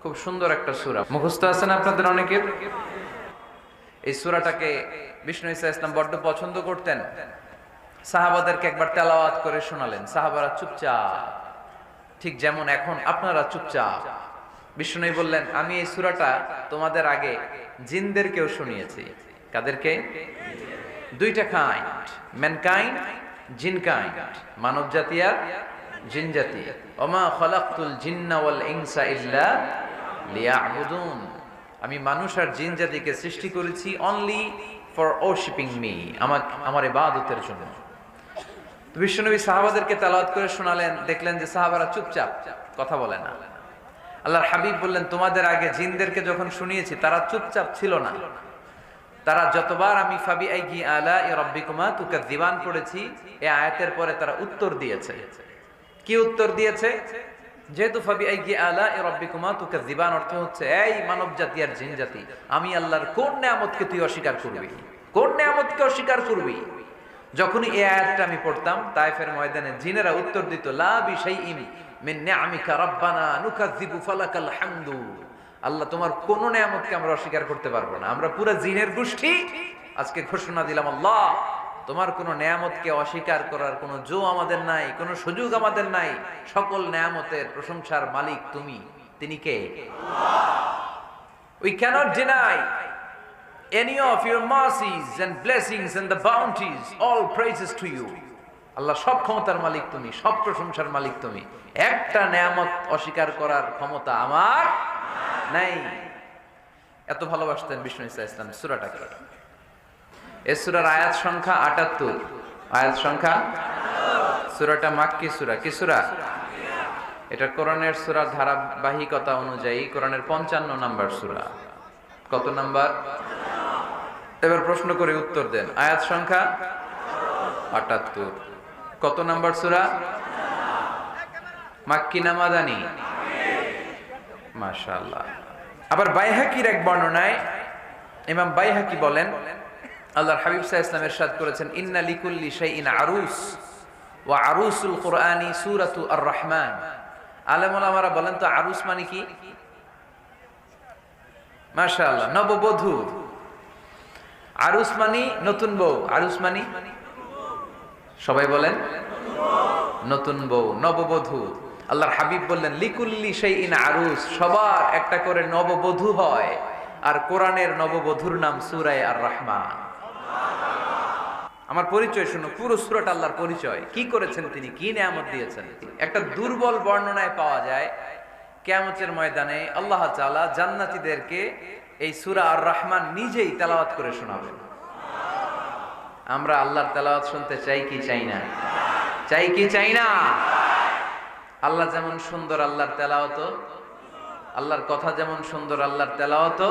খুব সুন্দর একটা সূরা, মুখস্থ আছে না আপনাদের অনেকের? এই সূরাটাকে বিষ্ণু ঈসা ইসলাম বড্ড পছন্দ করতেন। সাহাবাদেরকে একবার তেলাওয়াত করে শোনালেন, সাহাবারা চুপচাপ, ঠিক যেমন এখন আপনারা চুপচাপ। বিষ্ণু বললেন, আমি এই সূরাটা তোমাদের আগে জিনদেরকেও শুনিয়েছি। কাদেরকে? দুইটা কাইন্ড, ম্যানকাইন্ড, জিন কাইন্ড, মানব জাতি আর জিন জাতি। ওমা খলাকতুল জিন্না ওয়াল ইনসা ইল্লা লিয়াবুদুন, আমি মানুষ আর জিন জাতিকে সৃষ্টি করেছি অনলি ফর ওরশিপিং মি, আমার ইবাদতের জন্য। বিশ্বনবী সাহাবাদেরকে তেলাওয়াত করে শোনালেন, দেখলেন যে সাহাবারা চুপচাপ, কথা বলে না। আল্লাহর হাবিব বললেন, তোমাদের আগে জিনদেরকে যখন শুনিয়েছি তারা চুপচাপ ছিল না। তারা যতবার আমি ফাবি আইগি আলা রাব্বিকুমা তুকাযিবান পড়েছি, এই আয়াতের পরে তারা উত্তর দিয়েছে। কি উত্তর দিয়েছে? যেহেতু ফাবি আইগি আলা রাব্বিকুমা তুকাযিবান অর্থ হচ্ছে, এই মানব জাতি আর জিন জাতি, আমি আল্লাহর কোন নিয়ামতকে তুই অস্বীকার করবি? কোন নিয়ামতকে অস্বীকার করবি? যখনই এই আয়াতটা আমি পড়তাম, তায়েফের ময়দানে জিনেরা উত্তর দিত, লা বিশাইইন মিন নিআমিকা রাব্বানা নুকাযিবু ফালাকাল হামদু। আল্লাহ, তোমার কোন নিয়ামতকে আমরা অস্বীকার করতে পারবো না। আমরা পুরো জিনের গোষ্ঠী আজকে ঘোষণা দিলাম, আল্লাহ তোমার কোন নিয়ামতকে অস্বীকার করার কোন জো আমাদের নাই, কোন সুযোগ আমাদের নাই। সকল নিয়ামতের প্রশংসার মালিক তুমি। তিনি কে? আল্লাহ। We cannot deny any of your mercies and blessings and the bounties, all praises to you. আল্লাহ, সব ক্ষমতার মালিক তুমি, সব প্রশংসার মালিক তুমি। একটা নিয়ামত অস্বীকার করার ক্ষমতা আমার নাই। এত ভালোবাসতেন বিষ্ণু ঈসা ইসলাম সূরাটাকে। এই সূরার আয়াত সংখ্যা ৭৮। আয়াত সংখ্যা, সূরাটা মাক্কি সূরা। কি সূরা? এটা কোরআনের সূরার ধারাবাহিকতা অনুযায়ী কোরআনের ৫৫ নাম্বার সূরা। কত নাম্বার? এবার প্রশ্ন করে উত্তর দেন। আয়াত সংখ্যা ৭৮। কত নাম্বার সূরা? মাক্কি না মাদানী? মাশাআল্লাহ। আবার বাইহাকির এক বর্ণনায় ইমাম বাইহাকি বলেন, আল্লাহর হাবিব সাল্লাল্লাহু আলাইহি ওয়াসাল্লাম ইরশাদ করেছেন, ইন্না লিকুল্লি শাইইন আরুস ওয়া আরুসুল কুরআনি সূরাতু আর-রাহমান। আলেম ওলামারা বলেন তো আরুস মানে কি? মাশাআল্লাহ, নববধূ। আরুস মানে নতুন বউ। আরুস মানে সবাই বলেন নতুন বউ, নববধূ। আল্লাহর হাবিব বললেন, লিকুল্লি শাইইন আরুস, সবার একটা করে নববধূ হয়। আর কোরআনের নববধূর নাম সূরা আর-রাহমান। আমার পরিচয় শুনো, পুরো সূরাটা আল্লাহর পরিচয়। কি করেছেন তিনি, কি নিয়ামত দিয়েছেন। একটা দুর্বল বর্ণনায় পাওয়া যায়, কিয়ামতের ময়দানে আল্লাহ তাআলা জান্নাতীদেরকে এই সূরা আর-রাহমান নিজেই তেলাওয়াত করে শোনাবেন। আমরা আল্লাহর তেলাওয়াত শুনতে চাই কি চাই না? চাই কি চাই না? আল্লাহ যেমন সুন্দর, আল্লাহর তেলাওয়াত, আল্লাহর কথা যেমন সুন্দর, আল্লাহর তেলাওয়াত।